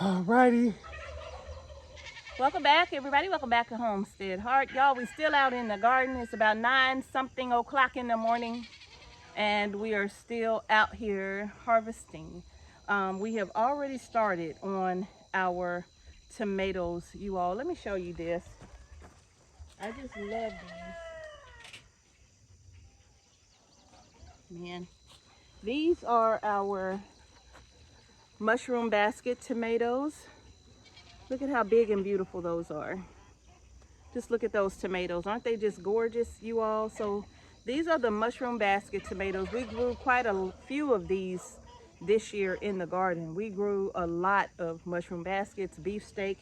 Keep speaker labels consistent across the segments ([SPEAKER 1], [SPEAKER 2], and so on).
[SPEAKER 1] Alrighty.
[SPEAKER 2] Welcome back, everybody. Welcome back to Homestead Heart. Y'all, we still out in the garden. It's about 9-something o'clock in the morning, and we are still out here harvesting. We have already started on our tomatoes, you all. Let me show you this. I just love these. Man, these are our mushroom basket tomatoes. Look at how big and beautiful those are. Just look at those tomatoes. Aren't they just gorgeous, you all? So these are the mushroom basket tomatoes. We grew quite a few of these this year in the garden. We grew a lot of mushroom baskets, beefsteak.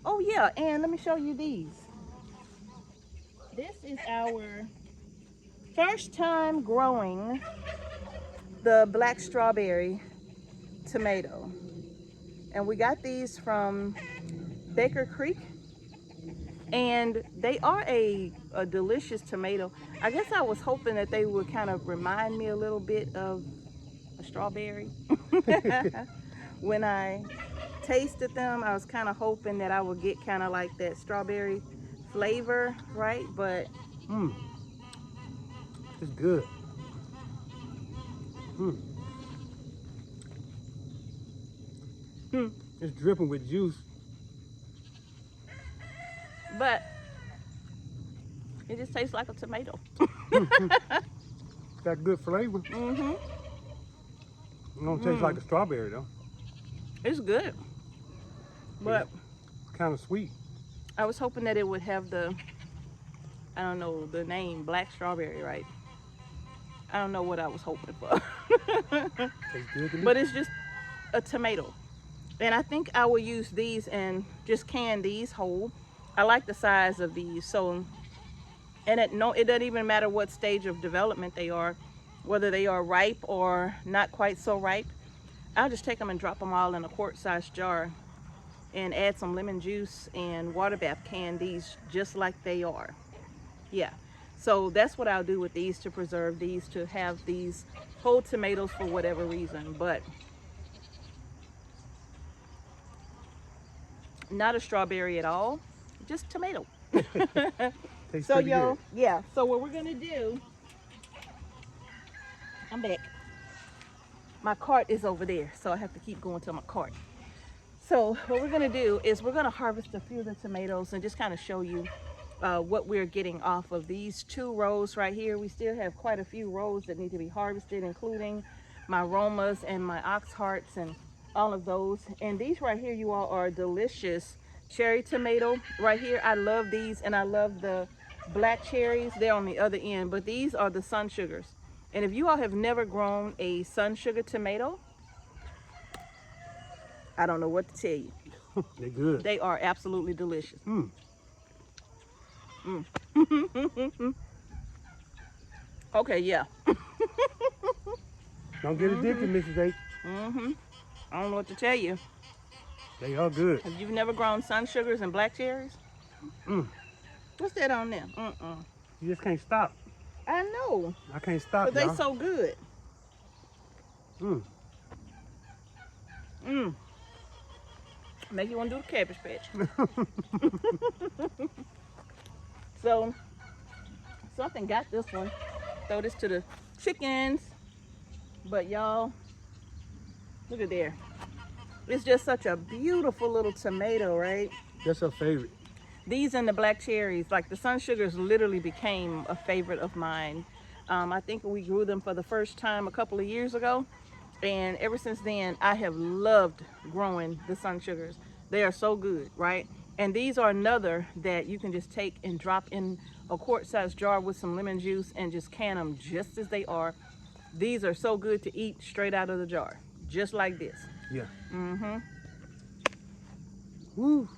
[SPEAKER 2] Oh yeah, and let me show you these. This is our first time growing the black strawberry tomato. And we got these from Baker Creek. And they are a delicious tomato. I guess I was hoping that they would kind of remind me a little bit of a strawberry. When I tasted them, I was kind of hoping that I would get kind of like that strawberry flavor, right? But
[SPEAKER 1] It's good. It's dripping with juice.
[SPEAKER 2] but it just tastes like a tomato.
[SPEAKER 1] Got good flavor. It don't taste like a strawberry though.
[SPEAKER 2] It's good, but
[SPEAKER 1] Kind of sweet.
[SPEAKER 2] I was hoping that it would have the, I don't know, the name black strawberry, right? I don't know what I was hoping for.
[SPEAKER 1] Tastes good to me.
[SPEAKER 2] But it's just a tomato. And I think I will use these and just can these whole. I like the size of these. So, and it doesn't even matter what stage of development they are, whether they are ripe or not quite so ripe. I'll just take them and drop them all in a quart-sized jar and add some lemon juice and water bath can these just like they are. Yeah. So that's what I'll do with these, to preserve these, to have these whole tomatoes for whatever reason. But not a strawberry at all, just tomato.
[SPEAKER 1] Tastes
[SPEAKER 2] So
[SPEAKER 1] pretty
[SPEAKER 2] y'all,
[SPEAKER 1] good.
[SPEAKER 2] yeah, so what we're gonna do, I'm back. My cart is over there, so I have to keep going to my cart. So what we're gonna do is we're gonna harvest a few of the tomatoes and just kind of show you what we're getting off of these 2 rows right here. We still have quite a few rows that need to be harvested, including my Romas and my ox hearts and all of those. And these right here, you all, are delicious cherry tomato right here. I love these, and I love the black cherries. They're on the other end, but these are the sun sugars. And if you all have never grown a sun sugar tomato, I don't know what to tell you.
[SPEAKER 1] They're good.
[SPEAKER 2] They are absolutely delicious. Okay, yeah.
[SPEAKER 1] Don't get addicted, Mrs. H.
[SPEAKER 2] I don't know what to tell you.
[SPEAKER 1] They are good.
[SPEAKER 2] If you've never grown sun sugars and black cherries, what's that on there?
[SPEAKER 1] You just can't stop.
[SPEAKER 2] I know,
[SPEAKER 1] I can't stop,
[SPEAKER 2] but they
[SPEAKER 1] y'all.
[SPEAKER 2] so good. Make you want to do the cabbage patch. So something got this one. Throw this to the chickens. But y'all, look at there. It's just such a beautiful little tomato, right?
[SPEAKER 1] That's her favorite.
[SPEAKER 2] These and the black cherries, like the sun sugars, literally became a favorite of mine. I think we grew them for the first time a couple of years ago. And ever since then, I have loved growing the sun sugars. They are so good, right? And these are another that you can just take and drop in a quart-sized jar with some lemon juice and just can them just as they are. These are so good to eat straight out of the jar, just like this.
[SPEAKER 1] Yeah. Woo.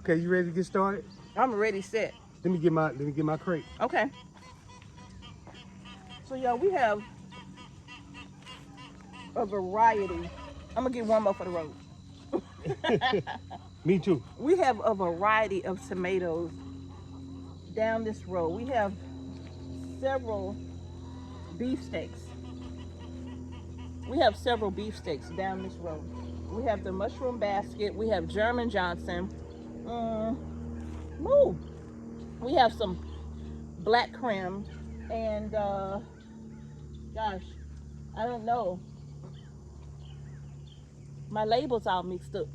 [SPEAKER 1] Okay, you ready to get started?
[SPEAKER 2] I'm already set.
[SPEAKER 1] Let me get my crate.
[SPEAKER 2] Okay. So y'all, we have a variety. I'm gonna get one more for the road.
[SPEAKER 1] Me too.
[SPEAKER 2] We have a variety of tomatoes down this row. We have several beefsteaks. We have several beefsteaks down this road. We have the mushroom basket. We have German Johnson. Woo. We have some black creme. And gosh, I don't know. My labels all mixed up.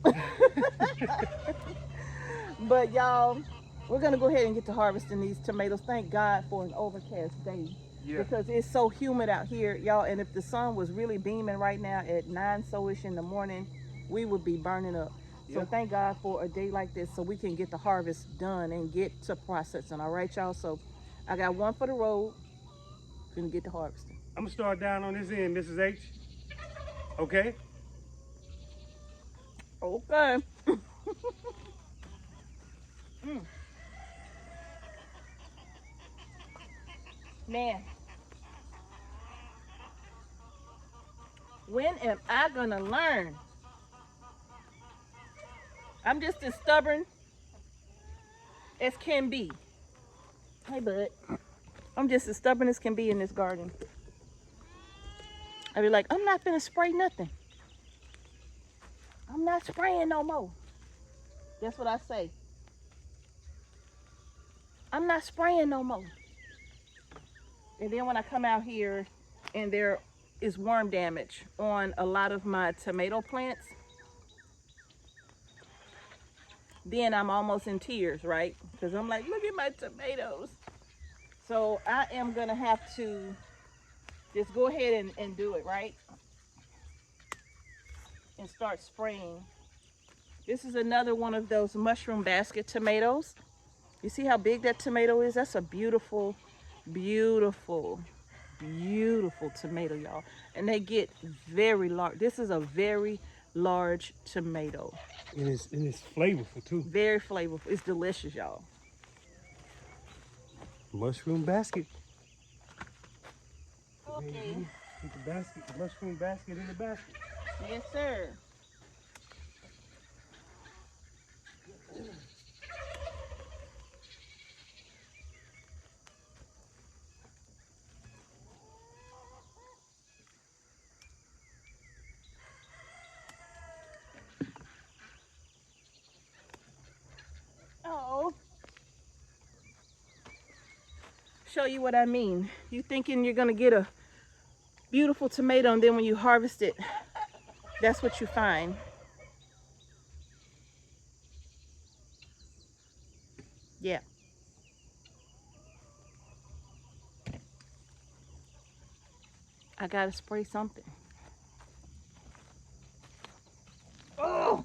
[SPEAKER 2] But y'all, we're gonna go ahead and get to harvesting these tomatoes. Thank God for an overcast day.
[SPEAKER 1] Yeah.
[SPEAKER 2] Because it's so humid out here, y'all. And if the sun was really beaming right now at 9 so-ish in the morning, we would be burning up. So
[SPEAKER 1] Yeah.
[SPEAKER 2] thank God for a day like this so we can get the harvest done and get to processing. All right, y'all. So I got one for the road. Gonna get to harvesting.
[SPEAKER 1] I'm gonna start down on this end. This is H. Okay.
[SPEAKER 2] Okay. Man, when am I gonna learn? I'm just as stubborn as can be. Hey, bud. I'm just as stubborn as can be in this garden. I be like, I'm not gonna spray nothing. I'm not spraying no more. That's what I say. I'm not spraying no more. And then when I come out here and there is worm damage on a lot of my tomato plants, then I'm almost in tears, right? Because I'm like, look at my tomatoes. So I am gonna have to just go ahead and do it, right? And start spraying. This is another one of those mushroom basket tomatoes. You see how big that tomato is? That's a beautiful, beautiful, beautiful tomato, y'all. And they get very large. This is a very large tomato.
[SPEAKER 1] And it's flavorful too.
[SPEAKER 2] Very flavorful. It's delicious, y'all.
[SPEAKER 1] Mushroom basket.
[SPEAKER 2] Okay.
[SPEAKER 1] Put the basket, the mushroom basket in the basket.
[SPEAKER 2] Yes, sir. Oh. Show you what I mean. You thinking you're gonna get a beautiful tomato, and then when you harvest it, that's what you find. Yeah. I gotta spray something. Oh!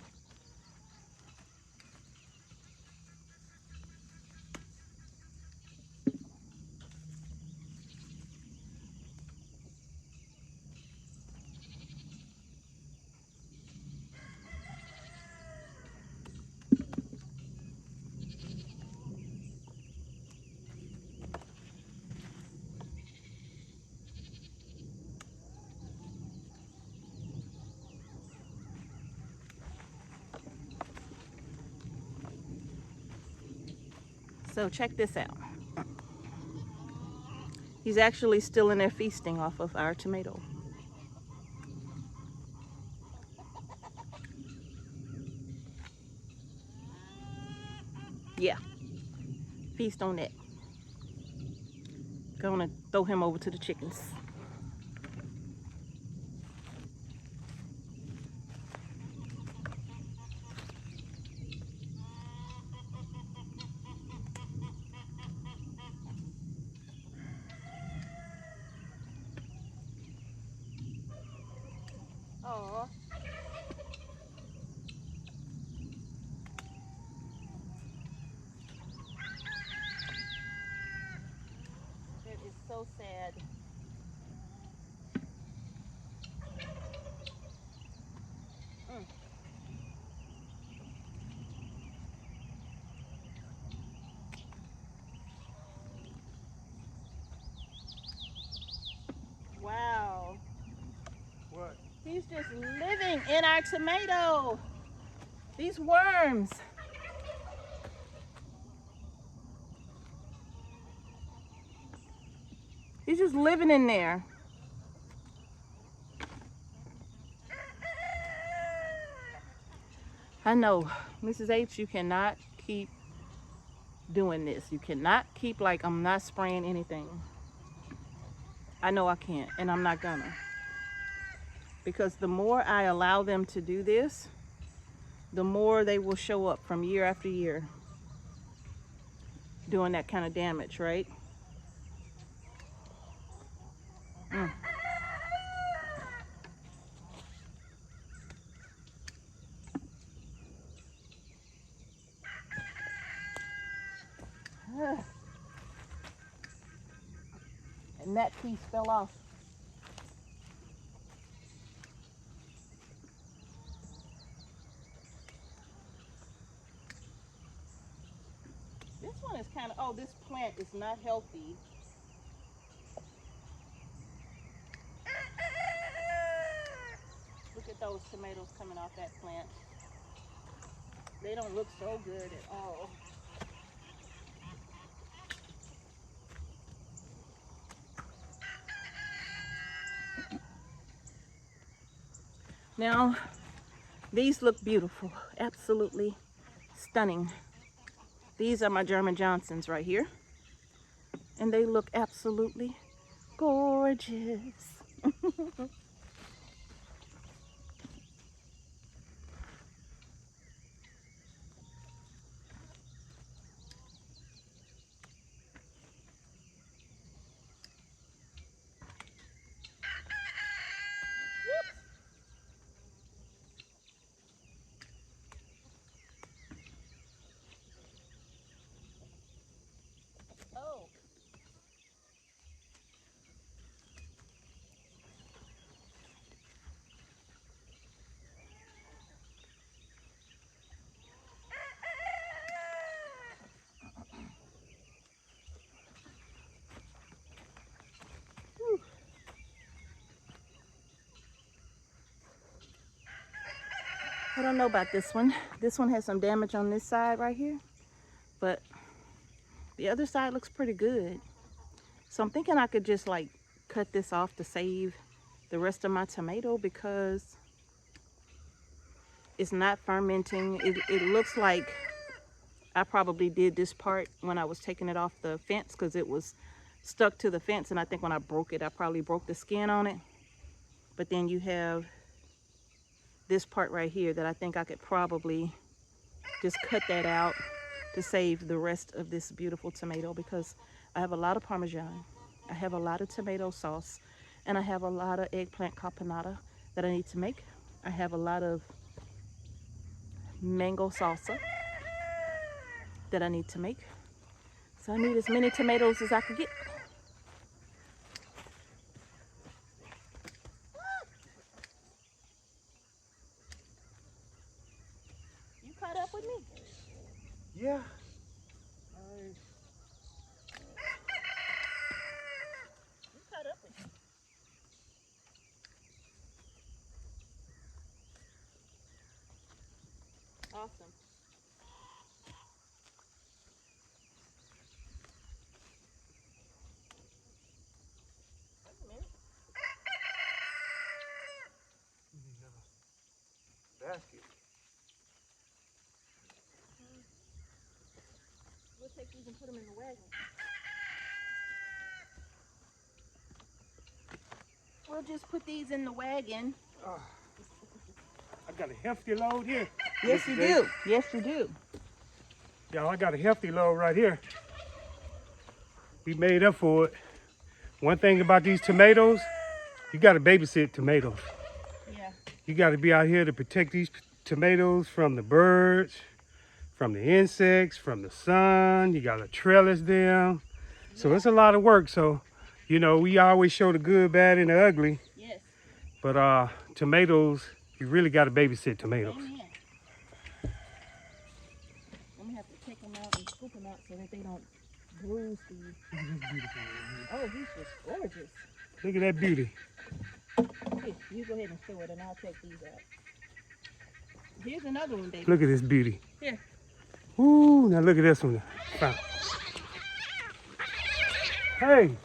[SPEAKER 2] So check this out. He's actually still in there feasting off of our tomato. Yeah, feast on that. Gonna throw him over to the chickens. Oh, that is so sad. Mm. Wow.
[SPEAKER 1] What?
[SPEAKER 2] He's just living in our tomato. These worms. He's just living in there. I know, Mrs. H, you cannot keep doing this. You cannot keep like, I'm not spraying anything. I know I can't, and I'm not gonna. Because the more I allow them to do this, the more they will show up from year after year doing that kind of damage, right? Mm. And that piece fell off. This one is kind of, oh, this plant is not healthy. Look at those tomatoes coming off that plant. They don't look so good at all. Now, these look beautiful, absolutely stunning. These are my German Johnsons right here, and they look absolutely gorgeous. Oh. I don't know about this one. This one has some damage on this side right here, but the other side looks pretty good. So I'm thinking I could just like cut this off to save the rest of my tomato because it's not fermenting. It looks like I probably did this part when I was taking it off the fence because it was stuck to the fence, and I think when I broke it, I probably broke the skin on it. But then you have this part right here that I think I could probably just cut that out to save the rest of this beautiful tomato because I have a lot of Parmesan, I have a lot of tomato sauce, and I have a lot of eggplant caponata that I need to make. I have a lot of mango salsa that I need to make. So I need as many tomatoes as I could get. You caught up with me?
[SPEAKER 1] Yeah.
[SPEAKER 2] You caught up with me. Awesome. Wait a minute.
[SPEAKER 1] Basket.
[SPEAKER 2] We'll take these and put them in the wagon. We'll just put these in the wagon.
[SPEAKER 1] I got a hefty load here.
[SPEAKER 2] Yes, you do. Yes, you do.
[SPEAKER 1] Y'all, I got a hefty load right here. We made up for it. One thing about these tomatoes, you got to babysit tomatoes.
[SPEAKER 2] Yeah.
[SPEAKER 1] You got to be out here to protect these tomatoes from the birds, from the insects, from the sun. You got to trellis them. So it's a lot of work. So, you know, we always show the good, bad, and the ugly.
[SPEAKER 2] Yes.
[SPEAKER 1] But tomatoes, you really got to babysit tomatoes.
[SPEAKER 2] Amen. I'm going to have to take them out and scoop them out so that they don't bruise the... Oh, he's just gorgeous.
[SPEAKER 1] Look at that beauty.
[SPEAKER 2] Here, you go ahead and show it and I'll take these out. Here's another one, baby.
[SPEAKER 1] Look at this beauty.
[SPEAKER 2] Here.
[SPEAKER 1] Ooh, now look at this one. Hey. Hey.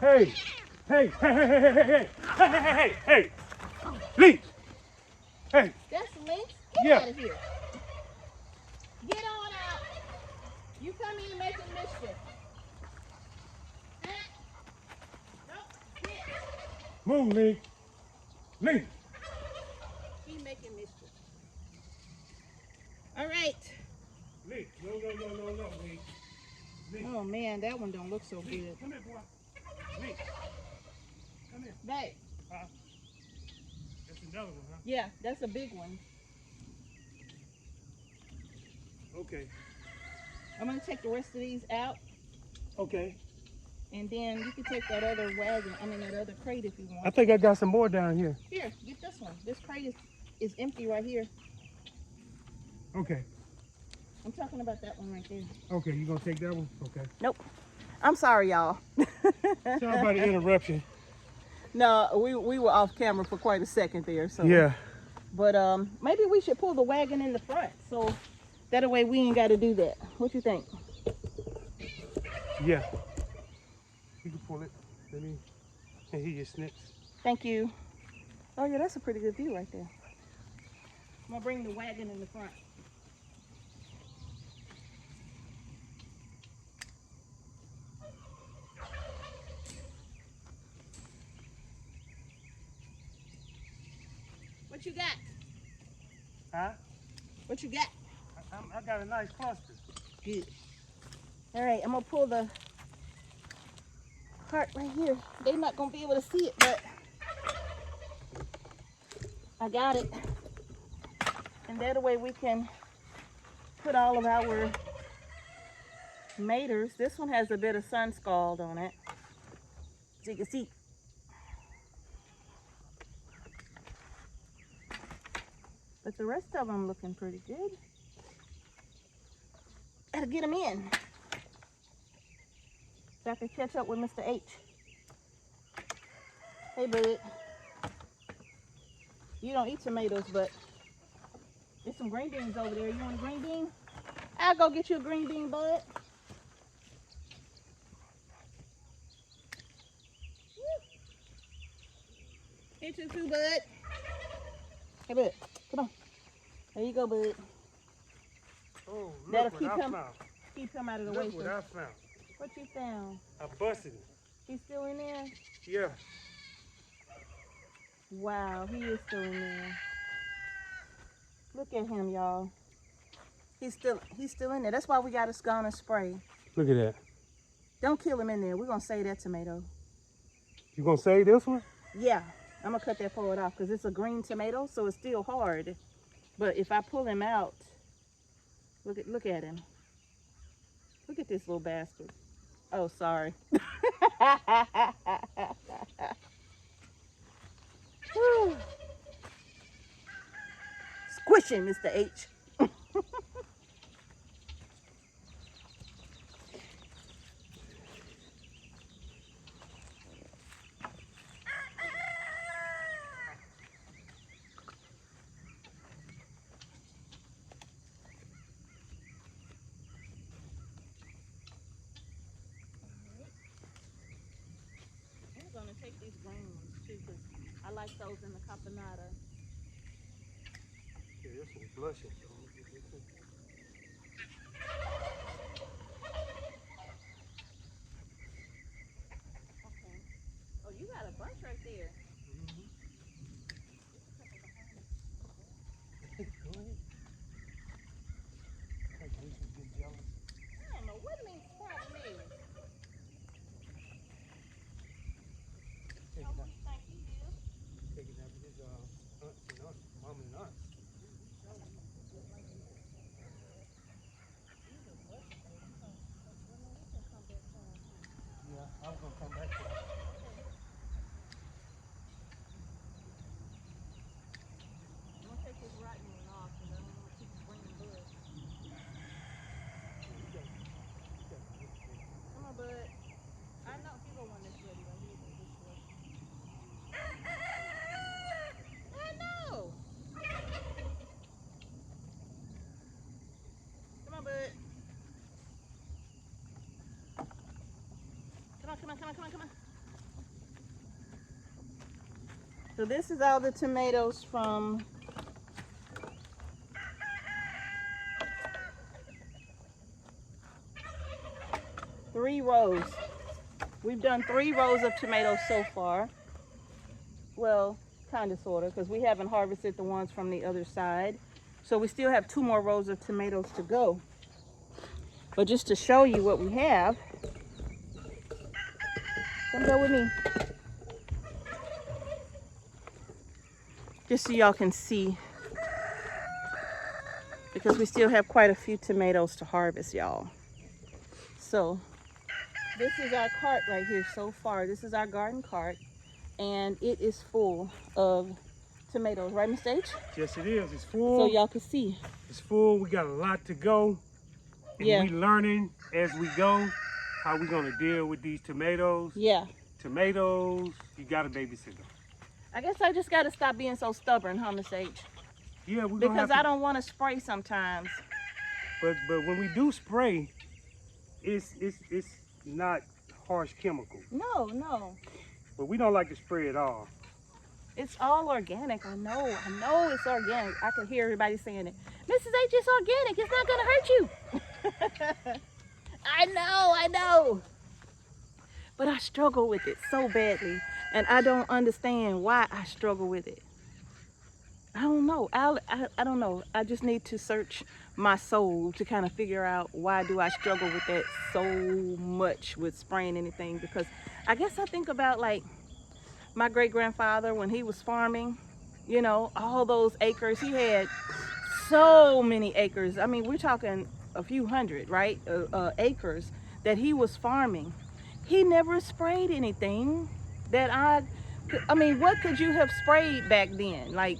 [SPEAKER 1] Hey. Hey, hey, hey, hey, hey, hey, hey, hey, hey. Lynx. Hey.
[SPEAKER 2] That's lynx?
[SPEAKER 1] Yeah. Yeah.
[SPEAKER 2] out of here. Get on out. You come in making mischief. Nope. Get.
[SPEAKER 1] Move, Lee. Lee.
[SPEAKER 2] He making mischief. All right.
[SPEAKER 1] Lee. No, Lee. Lee.
[SPEAKER 2] Oh man, that one don't look so
[SPEAKER 1] Lee.
[SPEAKER 2] good.
[SPEAKER 1] Come here, boy. Lee. Come here.
[SPEAKER 2] Babe.
[SPEAKER 1] That's another one, huh?
[SPEAKER 2] Yeah, that's a big one.
[SPEAKER 1] Okay.
[SPEAKER 2] I'm gonna take the rest of these out,
[SPEAKER 1] Okay.
[SPEAKER 2] and then you can take that other wagon. I mean that other crate if you want.
[SPEAKER 1] I think I got some more down here.
[SPEAKER 2] Here, get this one. This crate is empty right here.
[SPEAKER 1] Okay.
[SPEAKER 2] I'm talking about that one right there.
[SPEAKER 1] Okay, you gonna take that one? Okay.
[SPEAKER 2] Nope. I'm sorry, y'all.
[SPEAKER 1] Sorry about the interruption.
[SPEAKER 2] No, we were off camera for quite a second there. So
[SPEAKER 1] Yeah.
[SPEAKER 2] But maybe we should pull the wagon in the front, so that way we ain't got to do that. What you think?
[SPEAKER 1] Yeah. You can pull it. Let me hear your snips.
[SPEAKER 2] Thank you. Oh yeah, that's a pretty good view right there. I'm gonna bring the wagon in the front. What you got?
[SPEAKER 1] Huh?
[SPEAKER 2] What you got?
[SPEAKER 1] I got a nice cluster.
[SPEAKER 2] Good. All right, I'm gonna pull the cart right here. They're not gonna be able to see it, but I got it. And that way we can put all of our tomatoes. This one has a bit of sun scald on it, so you can see. But the rest of them looking pretty good. Gotta get them in so I can catch up with Mr. H. Hey, bud. You don't eat tomatoes, but there's some green beans over there. You want a green bean? I'll go get you a green bean, bud. Here too, bud. Hey, bud. Come on. There you go, bud.
[SPEAKER 1] Oh,
[SPEAKER 2] That'll
[SPEAKER 1] look what I found.
[SPEAKER 2] keep him out of the way.
[SPEAKER 1] Look what I found.
[SPEAKER 2] What you found?
[SPEAKER 1] I busted it.
[SPEAKER 2] He's still in there?
[SPEAKER 1] Yeah.
[SPEAKER 2] Wow, he is still in there. Look at him, y'all. He's still in there. That's why we got to go on and spray.
[SPEAKER 1] Look at that.
[SPEAKER 2] Don't kill him in there. We're gonna save that tomato.
[SPEAKER 1] You gonna save this one?
[SPEAKER 2] Yeah, I'm gonna cut that part off because it's a green tomato, so it's still hard. But if I pull him out, look at him. Look at this little bastard. Oh, sorry. Squish him, Mr. H. I'm gonna take these green ones too, because I like those in the caponata.
[SPEAKER 1] Yeah, this one's blushing.
[SPEAKER 2] Okay. Oh, you got a bunch right there.
[SPEAKER 1] Go ahead. I think Lisa's getting jealous.
[SPEAKER 2] I don't know what means problem is.
[SPEAKER 1] Take
[SPEAKER 2] How
[SPEAKER 1] it
[SPEAKER 2] we
[SPEAKER 1] out.
[SPEAKER 2] think he is.
[SPEAKER 1] Take it out with his aunts and aunts, mom and aunts. Yeah, I was gonna come back to it.
[SPEAKER 2] I'm gonna take this rotten one off because I don't want to keep bringing bugs. Come on, bud. I know. Here go one that's ready right here. This way. I know. Come on, bud. Come on. So this is all the tomatoes from 3 rows. We've done 3 rows of tomatoes so far. Well, kind of, sort of, because we haven't harvested the ones from the other side. So we still have 2 more rows of tomatoes to go. But just to show you what we have, come go with me. Just so y'all can see, because we still have quite a few tomatoes to harvest, y'all. So this is our cart right here so far. This is our garden cart, and it is full of tomatoes, right, Mr. H?
[SPEAKER 1] Yes, it is. It's full.
[SPEAKER 2] So y'all can see.
[SPEAKER 1] It's full. We got a lot to go. And
[SPEAKER 2] Yeah.
[SPEAKER 1] we learning as we go how we gonna deal with these tomatoes.
[SPEAKER 2] Yeah.
[SPEAKER 1] Tomatoes, you gotta babysit them.
[SPEAKER 2] I guess I just got to stop being so stubborn, huh, Mr. H?
[SPEAKER 1] Yeah, we're gonna
[SPEAKER 2] Because
[SPEAKER 1] have to,
[SPEAKER 2] I don't want to spray sometimes.
[SPEAKER 1] But when we do spray, it's not harsh chemicals.
[SPEAKER 2] No, no.
[SPEAKER 1] But we don't like to spray at all.
[SPEAKER 2] It's all organic. I know it's organic. I can hear everybody saying it. Mrs. H, it's organic. It's not going to hurt you. I know. But I struggle with it so badly. And I don't understand why I struggle with it. I don't know. I don't know. I just need to search my soul to kind of figure out why do I struggle with that so much with spraying anything. Because I guess I think about like my great-grandfather when he was farming, you know, all those acres. He had so many acres. I mean, we're talking a few hundred, right? Acres that he was farming. He never sprayed anything that I mean, what could you have sprayed back then? Like,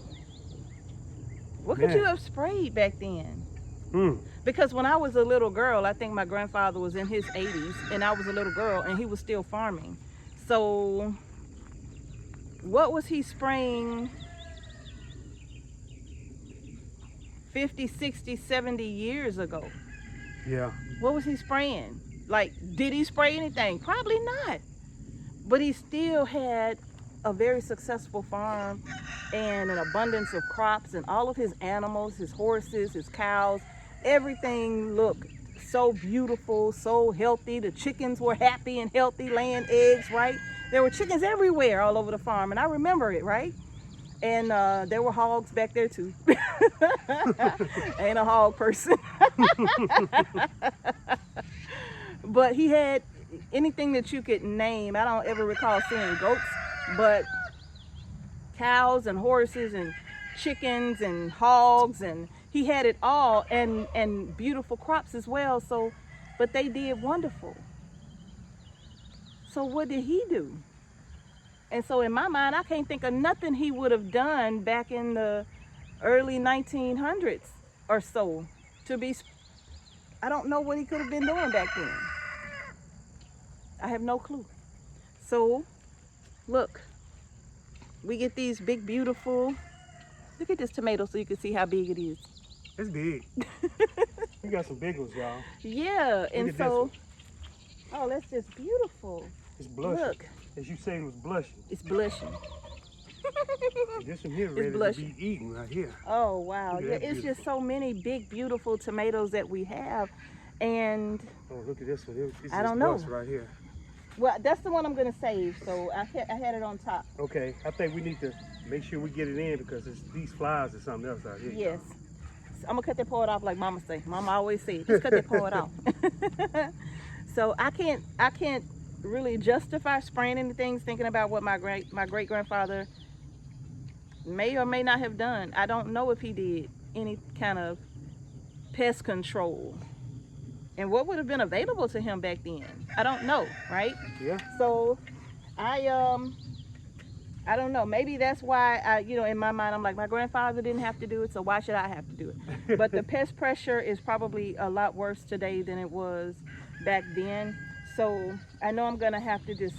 [SPEAKER 2] what could you have sprayed back then? Because when I was a little girl, I think my grandfather was in his 80s and I was a little girl and he was still farming. So what was he spraying 50, 60, 70 years ago?
[SPEAKER 1] Yeah.
[SPEAKER 2] What was he spraying? Like, did he spray anything? Probably not. But he still had a very successful farm and an abundance of crops, and all of his animals, his horses, his cows, everything looked so beautiful, so healthy. The chickens were happy and healthy, laying eggs, right? There were chickens everywhere all over the farm, and I remember it, right? And there were hogs back there too. I ain't a hog person. But he had anything that you could name. I don't ever recall seeing goats, but cows and horses and chickens and hogs, and he had it all, and beautiful crops as well. So, but they did wonderful. So what did he do? And so in my mind, I can't think of nothing he would have done back in the early 1900s or so to be, I don't know what he could have been doing back then. I have no clue. So look, we get these big, beautiful, look at this tomato so you can see how big it is.
[SPEAKER 1] It's big. We got some big ones, y'all.
[SPEAKER 2] Yeah, and so, oh, that's just beautiful.
[SPEAKER 1] It's blushing.
[SPEAKER 2] Look.
[SPEAKER 1] As you say, it was blushing.
[SPEAKER 2] It's blushing.
[SPEAKER 1] This one here ready to be eaten right here.
[SPEAKER 2] Oh, wow. Yeah, it's
[SPEAKER 1] beautiful.
[SPEAKER 2] just so many big, beautiful tomatoes that we have. And
[SPEAKER 1] oh, look at this one. It's
[SPEAKER 2] I don't know.
[SPEAKER 1] right here.
[SPEAKER 2] Well, that's the one I'm going to save. So I had it on top.
[SPEAKER 1] Okay, I think we need to make sure we get it in because these flies or something else out here.
[SPEAKER 2] Yes. So I'm going to cut that part off like Mama say. Mama always say, just cut that part off. So I can't really justify spraying anything, thinking about what my great grandfather may or may not have done. I don't know if he did any kind of pest control and what would have been available to him back then. I don't know, right?
[SPEAKER 1] Yeah.
[SPEAKER 2] So I don't know. Maybe that's why in my mind I'm like, my grandfather didn't have to do it, so why should I have to do it? But the pest pressure is probably a lot worse today than it was back then. So I know I'm gonna have to just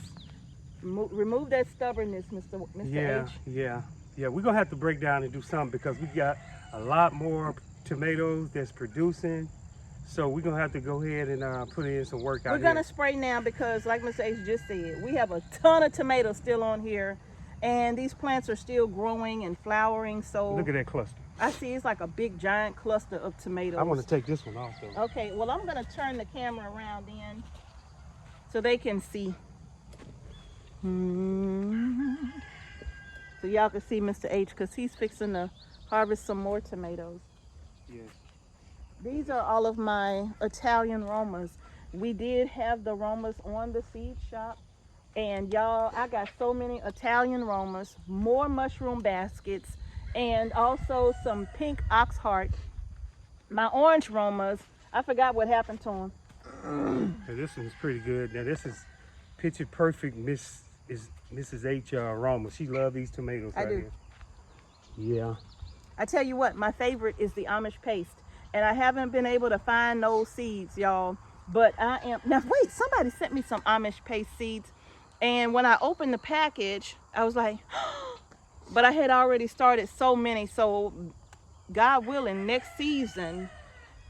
[SPEAKER 2] remove that stubbornness, Mr.
[SPEAKER 1] Yeah,
[SPEAKER 2] H.
[SPEAKER 1] yeah. We're gonna have to break down and do something because we got a lot more tomatoes that's producing. So we're gonna have to go ahead and put in some work out here.
[SPEAKER 2] We're gonna spray now because, like Mr. H just said, we have a ton of tomatoes still on here, and these plants are still growing and flowering. So
[SPEAKER 1] look at that cluster.
[SPEAKER 2] I see it's like a big giant cluster of tomatoes.
[SPEAKER 1] I want to take this one off though.
[SPEAKER 2] Okay, well I'm gonna turn the camera around then. so they can see. So y'all can see Mr. H, because he's fixing to harvest some more tomatoes.
[SPEAKER 1] Yeah.
[SPEAKER 2] These are all of my Italian Romas. We did have the Romas on the seed shop. And y'all, I got so many Italian Romas, more mushroom baskets, and also some pink oxheart. My orange Romas, I forgot what happened to them.
[SPEAKER 1] Yeah, this one's pretty good. Now this is picture perfect Mrs. H aroma. She loves these tomatoes
[SPEAKER 2] I
[SPEAKER 1] right
[SPEAKER 2] do.
[SPEAKER 1] here. Yeah.
[SPEAKER 2] I tell you what, my favorite is the Amish paste. And I haven't been able to find those seeds, y'all. But I am, now wait, somebody sent me some Amish paste seeds. And when I opened the package, I was like, but I had already started so many. So God willing, next season,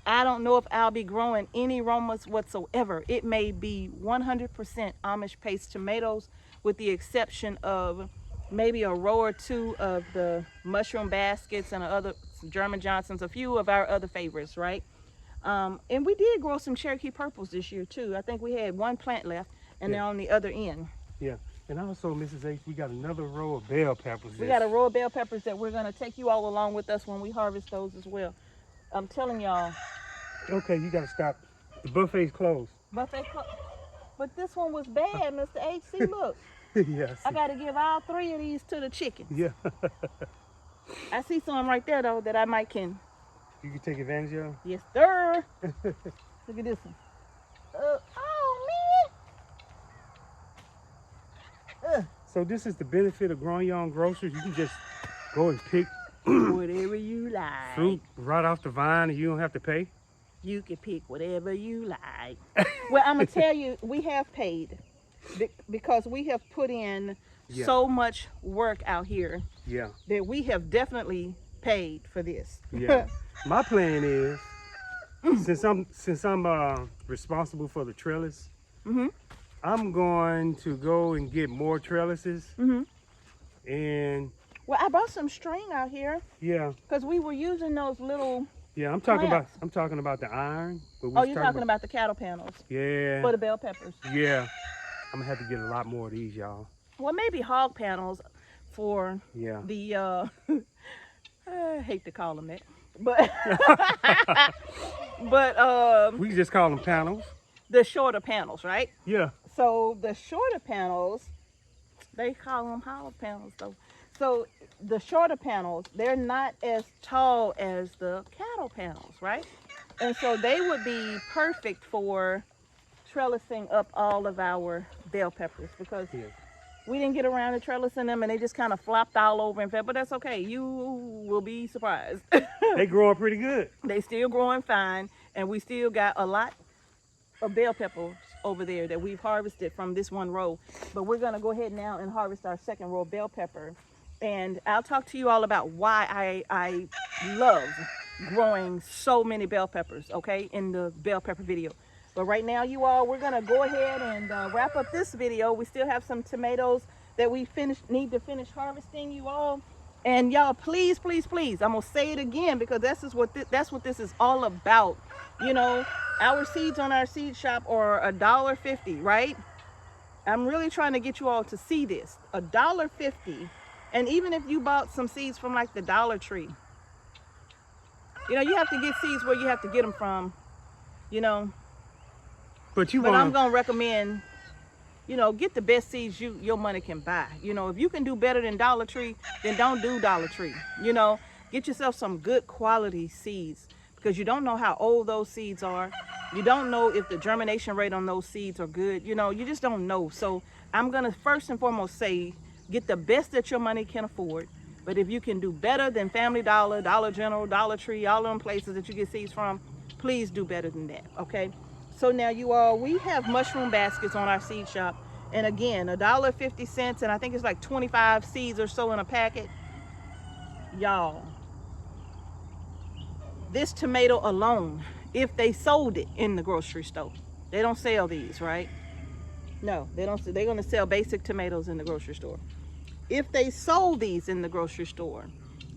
[SPEAKER 2] I don't know if I'll be growing any Romas whatsoever. It may be 100% Amish paste tomatoes, with the exception of maybe a row or two of the mushroom baskets and other German Johnsons, a few of our other favorites, right? And we did grow some Cherokee purples this year too. I think we had one plant left, and they're on the other end.
[SPEAKER 1] Yeah. And also, Mrs. H, we got another row of bell peppers.
[SPEAKER 2] We got a row of bell peppers that we're gonna take you all along with us when we harvest those as well. I'm telling y'all.
[SPEAKER 1] Okay, you gotta stop. The buffet's closed.
[SPEAKER 2] But this one was bad, Mr. H. See, look.
[SPEAKER 1] Yes.
[SPEAKER 2] I got to give all 3 of these to the chicken.
[SPEAKER 1] Yeah.
[SPEAKER 2] I see some right there, though, that I might can.
[SPEAKER 1] You can take advantage of?
[SPEAKER 2] Yes, sir. Look at this one. Oh, man.
[SPEAKER 1] So this is the benefit of growing your own groceries. You can just go and pick
[SPEAKER 2] Whatever you like.
[SPEAKER 1] fruit right off the vine and you don't have to pay.
[SPEAKER 2] You can pick whatever you like. Well, I'm going to tell you, we have paid. Because we have put in so much work out here.
[SPEAKER 1] Yeah.
[SPEAKER 2] That we have definitely paid for this.
[SPEAKER 1] Yeah. My plan is, since I'm responsible for the trellis, I'm going to go and get more trellises. And
[SPEAKER 2] well, I brought some string out here.
[SPEAKER 1] Yeah.
[SPEAKER 2] Because we were using those little.
[SPEAKER 1] Yeah, I'm talking about the iron.
[SPEAKER 2] Oh, you're talking about the cattle panels.
[SPEAKER 1] Yeah.
[SPEAKER 2] For the bell peppers.
[SPEAKER 1] Yeah. I'm gonna have to get a lot more of these, y'all.
[SPEAKER 2] Well, maybe hog panels for the I hate to call them that, but
[SPEAKER 1] we can just call them panels.
[SPEAKER 2] The shorter panels, right?
[SPEAKER 1] Yeah.
[SPEAKER 2] So the shorter panels, they call them hog panels though. So the shorter panels, they're not as tall as the cattle panels, right? And so they would be perfect for trellising up all of our bell peppers, because we didn't get around to trellising them and they just kind of flopped all over and fell, but that's okay. You will be surprised.
[SPEAKER 1] They growing pretty good.
[SPEAKER 2] They still growing fine, and we still got a lot of bell peppers over there that we've harvested from this one row. But we're gonna go ahead now and harvest our second row of bell pepper. And I'll talk to you all about why I love growing so many bell peppers, okay, in the bell pepper video. But right now, you all, we're gonna go ahead and wrap up this video. We still have some tomatoes that we need to finish harvesting, you all. And y'all, please, please, please, I'm gonna say it again, because that's what this is all about. You know, our seeds on our seed shop are $1.50, right? I'm really trying to get you all to see this, $1.50. And even if you bought some seeds from like the Dollar Tree, you know, you have to get seeds where you have to get them from, you know. But I'm gonna recommend, you know, get the best seeds your money can buy. You know, if you can do better than Dollar Tree, then don't do Dollar Tree. You know, get yourself some good quality seeds, because you don't know how old those seeds are. You don't know if the germination rate on those seeds are good. You know, you just don't know. So I'm gonna first and foremost say, get the best that your money can afford. But if you can do better than Family Dollar, Dollar General, Dollar Tree, all them places that you get seeds from, please do better than that, okay? So now you all, we have mushroom baskets on our seed shop. And again, $1.50, and I think it's like 25 seeds or so in a packet. Y'all, this tomato alone, if they sold it in the grocery store, they don't sell these, right? No, they don't. They're gonna sell basic tomatoes in the grocery store. If they sold these in the grocery store,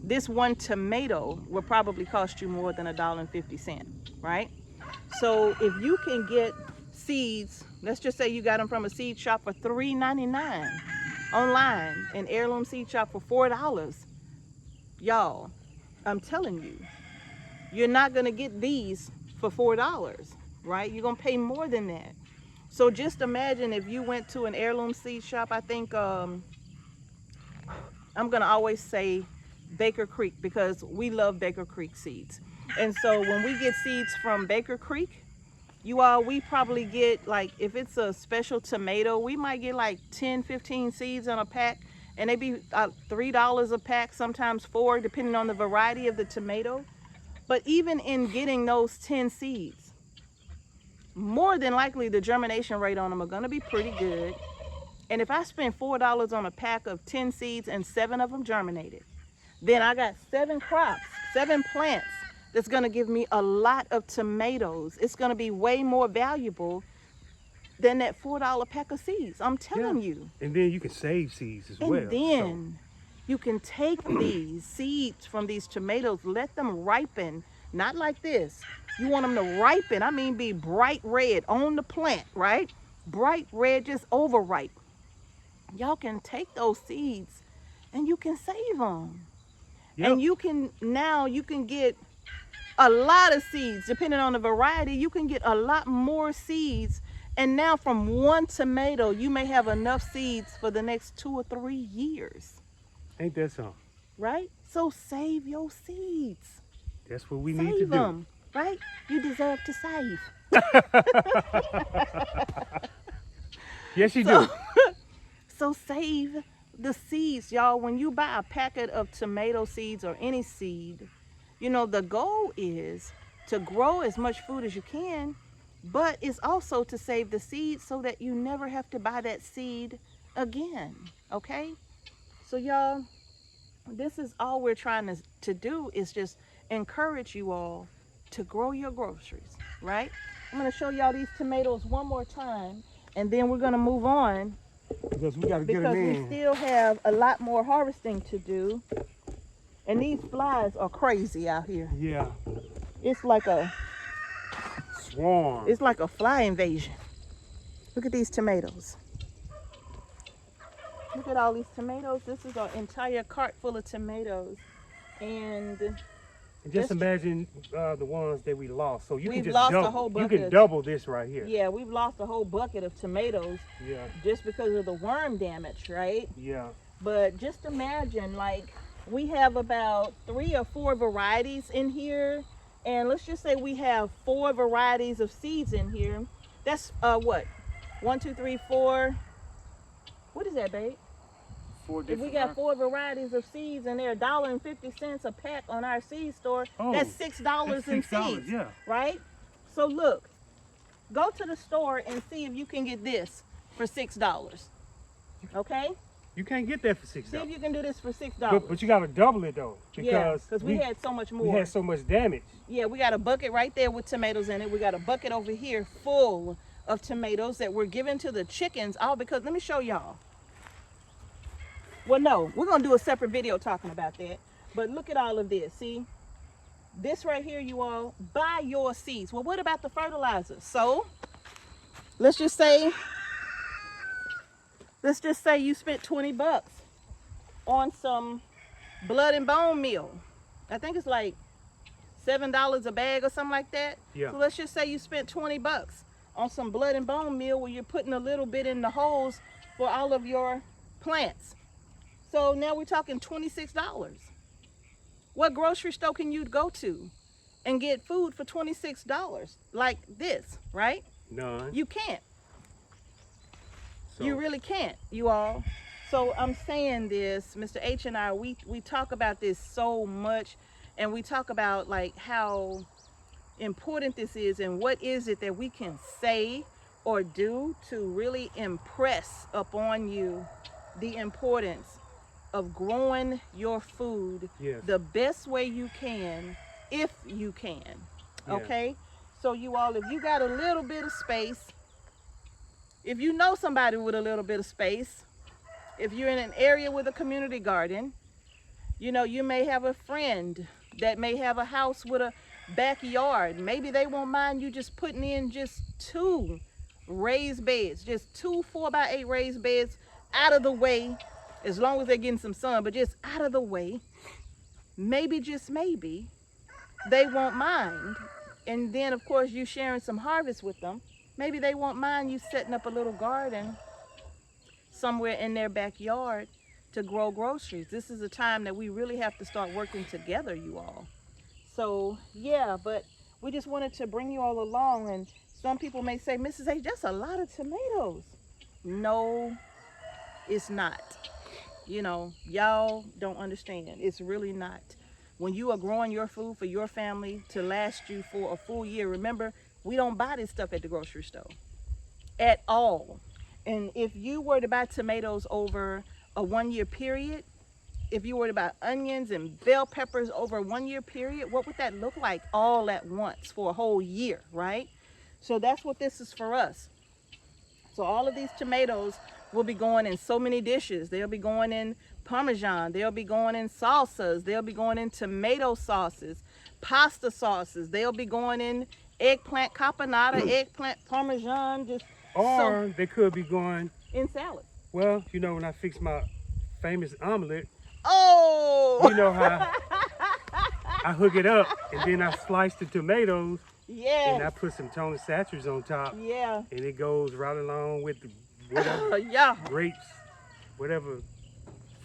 [SPEAKER 2] this one tomato will probably cost you more than $1.50, right? So if you can get seeds, let's just say you got them from a seed shop for $3.99 online, an heirloom seed shop for $4. Y'all, I'm telling you, you're not going to get these for $4, right? You're going to pay more than that. So just imagine if you went to an heirloom seed shop. I think I'm going to always say Baker Creek, because we love Baker Creek seeds. And so when we get seeds from Baker Creek, we probably get, like, if it's a special tomato, we might get like 10, 15 seeds in a pack, and they be $3 a pack, sometimes $4, depending on the variety of the tomato. But even in getting those 10 seeds, more than likely the germination rate on them are going to be pretty good. And if I spend $4 on a pack of 10 seeds and 7 of them germinated, then I got 7 crops, 7 plants that's going to give me a lot of tomatoes. It's going to be way more valuable than that $4 pack of seeds. I'm telling you.
[SPEAKER 1] And then you can save seeds as well.
[SPEAKER 2] And then you can take these seeds from these tomatoes, let them ripen, not like this. You want them to ripen, I mean be bright red on the plant, right? Bright red, just overripe. Y'all can take those seeds and you can save them. Yep. And you can get a lot of seeds, depending on the variety. You can get a lot more seeds. And now from one tomato, you may have enough seeds for the next 2 or 3 years.
[SPEAKER 1] Ain't that something?
[SPEAKER 2] Right? So save your seeds.
[SPEAKER 1] That's what we need to do.
[SPEAKER 2] Them, right? You deserve to save.
[SPEAKER 1] Yes, you do.
[SPEAKER 2] So save the seeds, y'all. When you buy a packet of tomato seeds or any seed, the goal is to grow as much food as you can, but it's also to save the seeds so that you never have to buy that seed again, okay? So y'all, this is all we're trying to do, is just encourage you all to grow your groceries, right? I'm going to show y'all these tomatoes one more time, and then we're going to move on.
[SPEAKER 1] Because we got to get them in.
[SPEAKER 2] Because we still have a lot more harvesting to do. And these flies are crazy out here.
[SPEAKER 1] Yeah.
[SPEAKER 2] It's like a
[SPEAKER 1] swarm.
[SPEAKER 2] It's like a fly invasion. Look at these tomatoes. Look at all these tomatoes. This is an entire cart full of tomatoes. And
[SPEAKER 1] just imagine the ones that we lost. So
[SPEAKER 2] we've lost a whole bucket.
[SPEAKER 1] You can double this right here.
[SPEAKER 2] Yeah, we've lost a whole bucket of tomatoes.
[SPEAKER 1] Yeah. Just
[SPEAKER 2] because of the worm damage, right?
[SPEAKER 1] Yeah.
[SPEAKER 2] But just imagine, like, we have about 3 or 4 varieties in here. And let's just say we have 4 varieties of seeds in here. That's what? 1, 2, 3, 4. What is that, babe?
[SPEAKER 1] 4
[SPEAKER 2] if we got 4 varieties of seeds and they're $1.50 a pack on our seed store, that's $6 in seeds,
[SPEAKER 1] yeah.
[SPEAKER 2] Right? So look, go to the store and see if you can get this for $6. Okay?
[SPEAKER 1] You can't get that for $6.
[SPEAKER 2] See if you can do this for $6.
[SPEAKER 1] But you got to double it though,
[SPEAKER 2] because we had so much more.
[SPEAKER 1] We had so much damage.
[SPEAKER 2] Yeah, we got a bucket right there with tomatoes in it. We got a bucket over here full of tomatoes that we're giving to the chickens, all because, let me show y'all. Well, no, we're going to do a separate video talking about that. But look at all of this. See? This right here, you all, buy your seeds. Well, what about the fertilizers? So, let's just say you spent $20 on some blood and bone meal. I think it's like $7 a bag or something like that.
[SPEAKER 1] Yeah. So
[SPEAKER 2] let's just say you spent $20 on some blood and bone meal where you're putting a little bit in the holes for all of your plants. So now we're talking $26. What grocery store can you go to and get food for $26 like this, right?
[SPEAKER 1] None.
[SPEAKER 2] You can't. So. You really can't, you all. So I'm saying this, Mr. H and I, we talk about this so much, and we talk about like how important this is and what is it that we can say or do to really impress upon you the importance of growing your food the best way you can, if you can. Okay? So you all, if you got a little bit of space, if you know somebody with a little bit of space, if you're in an area with a community garden, you may have a friend that may have a house with a backyard. Maybe they won't mind you just putting in just 2 raised beds, just 2 4x8 raised beds out of the way, as long as they're getting some sun, but just out of the way. Maybe, just maybe, they won't mind. And then, of course, you sharing some harvest with them. Maybe they won't mind you setting up a little garden somewhere in their backyard to grow groceries. This is a time that we really have to start working together, you all. So, yeah, but we just wanted to bring you all along. And some people may say, Mrs. H, that's a lot of tomatoes. No, it's not. You know, y'all don't understand. It's really not. When you are growing your food for your family to last you for a full year, remember, we don't buy this stuff at the grocery store at all. And if you were to buy tomatoes over a 1 year period, if you were to buy onions and bell peppers over a 1 year period, what would that look like all at once for a whole year, right? So that's what this is for us. So all of these tomatoes will be going in so many dishes. They'll be going in Parmesan. They'll be going in salsas. They'll be going in tomato sauces, pasta sauces. They'll be going in eggplant caponata, eggplant Parmesan, just
[SPEAKER 1] Or they could be going
[SPEAKER 2] in salads.
[SPEAKER 1] Well, you know, when I fix my famous omelet,
[SPEAKER 2] Oh!
[SPEAKER 1] you know how I hook it up and then I slice the tomatoes
[SPEAKER 2] Yes.
[SPEAKER 1] and I put some Tony Satchers on top.
[SPEAKER 2] Yeah.
[SPEAKER 1] And it goes right along with the whatever
[SPEAKER 2] Yeah.
[SPEAKER 1] grapes, whatever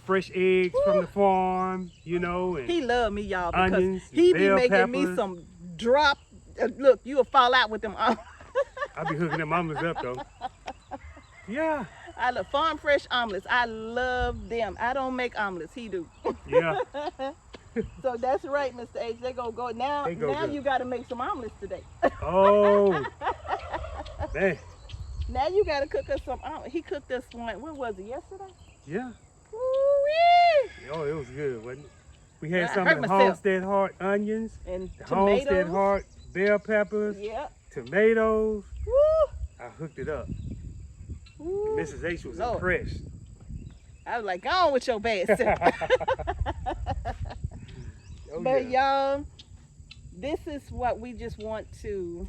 [SPEAKER 1] fresh eggs from the farm, you know, and
[SPEAKER 2] He loved me, y'all, because
[SPEAKER 1] onions,
[SPEAKER 2] he be
[SPEAKER 1] bell
[SPEAKER 2] making me
[SPEAKER 1] peppers.
[SPEAKER 2] some drop. Look, you will fall out with them.
[SPEAKER 1] I be hooking them omelets up though. Yeah.
[SPEAKER 2] I love farm fresh omelets. I love them. I don't make omelets. He do.
[SPEAKER 1] Yeah.
[SPEAKER 2] So that's right, Mr. H. They gonna go now.
[SPEAKER 1] They go
[SPEAKER 2] now
[SPEAKER 1] good.
[SPEAKER 2] you got to make some omelets today.
[SPEAKER 1] Oh. Man.
[SPEAKER 2] Now you got to cook us some omelets. He cooked us one. When was it? Yesterday?
[SPEAKER 1] Yeah.
[SPEAKER 2] Woo-wee!
[SPEAKER 1] Oh, it was good, wasn't it? We had
[SPEAKER 2] I
[SPEAKER 1] some
[SPEAKER 2] hurt
[SPEAKER 1] of the
[SPEAKER 2] myself.
[SPEAKER 1] Homestead Heart onions,
[SPEAKER 2] And
[SPEAKER 1] the
[SPEAKER 2] tomatoes.
[SPEAKER 1] Homestead Heart bell peppers,
[SPEAKER 2] Yep.
[SPEAKER 1] tomatoes.
[SPEAKER 2] Woo!
[SPEAKER 1] I hooked it up.
[SPEAKER 2] Woo.
[SPEAKER 1] Mrs. H was
[SPEAKER 2] Lord.
[SPEAKER 1] impressed.
[SPEAKER 2] I was like, go on with your bad self.
[SPEAKER 1] Oh,
[SPEAKER 2] But
[SPEAKER 1] yeah.
[SPEAKER 2] y'all, this is what we just want to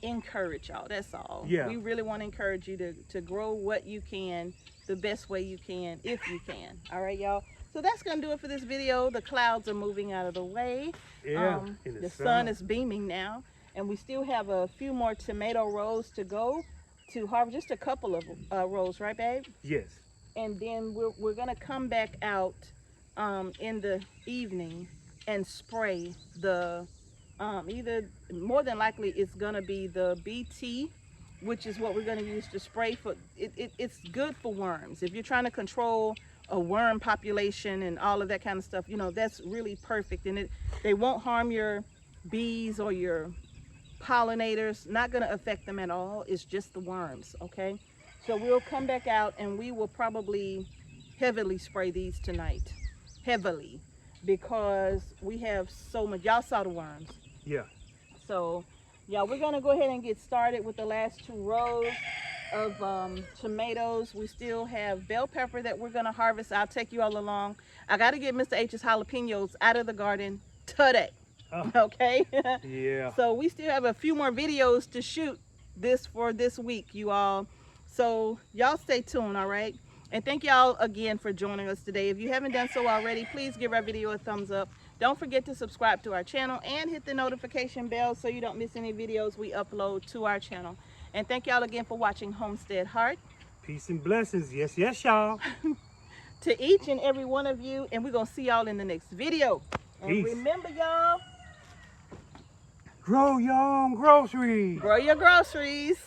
[SPEAKER 2] encourage y'all. That's all.
[SPEAKER 1] Yeah.
[SPEAKER 2] We really want to encourage you to grow what you can the best way you can, if you can. All right, y'all. So that's going to do it for this video. The clouds are moving out of the way.
[SPEAKER 1] Yeah, in
[SPEAKER 2] The
[SPEAKER 1] the
[SPEAKER 2] sun is beaming now. And we still have a few more tomato rows to go to harvest. Just a couple of rows, right, babe?
[SPEAKER 1] Yes.
[SPEAKER 2] And then we're going to come back out in the evening and spray the either, more than likely it's going to be the BT, which is what we're going to use to spray for it's good for worms. If you're trying to control a worm population and all of that kind of stuff, you know, that's really perfect. And they won't harm your bees or your pollinators. Not going to affect them at all. It's just the worms. Okay, so we'll come back out and we will probably heavily spray these tonight, heavily, because we have so much. Y'all saw the worms.
[SPEAKER 1] Yeah.
[SPEAKER 2] So yeah, we're gonna go ahead and get started with the last 2 rows of tomatoes. We still have bell pepper that we're gonna harvest. I'll take you all along. I got to get Mr. H's jalapenos out of the garden today.
[SPEAKER 1] Oh.
[SPEAKER 2] Okay.
[SPEAKER 1] Yeah.
[SPEAKER 2] So we still have a few more videos to shoot for this week, you all. So y'all stay tuned, all right? And thank y'all again for joining us today. If you haven't done so already, please give our video a thumbs up. Don't forget to subscribe to our channel and hit the notification bell so you don't miss any videos we upload to our channel. And thank y'all again for watching Homestead Heart.
[SPEAKER 1] Peace and blessings. Yes, yes, y'all.
[SPEAKER 2] To each and every one of you, and we're going to see y'all in the next video. And
[SPEAKER 1] Peace.
[SPEAKER 2] remember, y'all,
[SPEAKER 1] Grow your own groceries.
[SPEAKER 2] grow your groceries.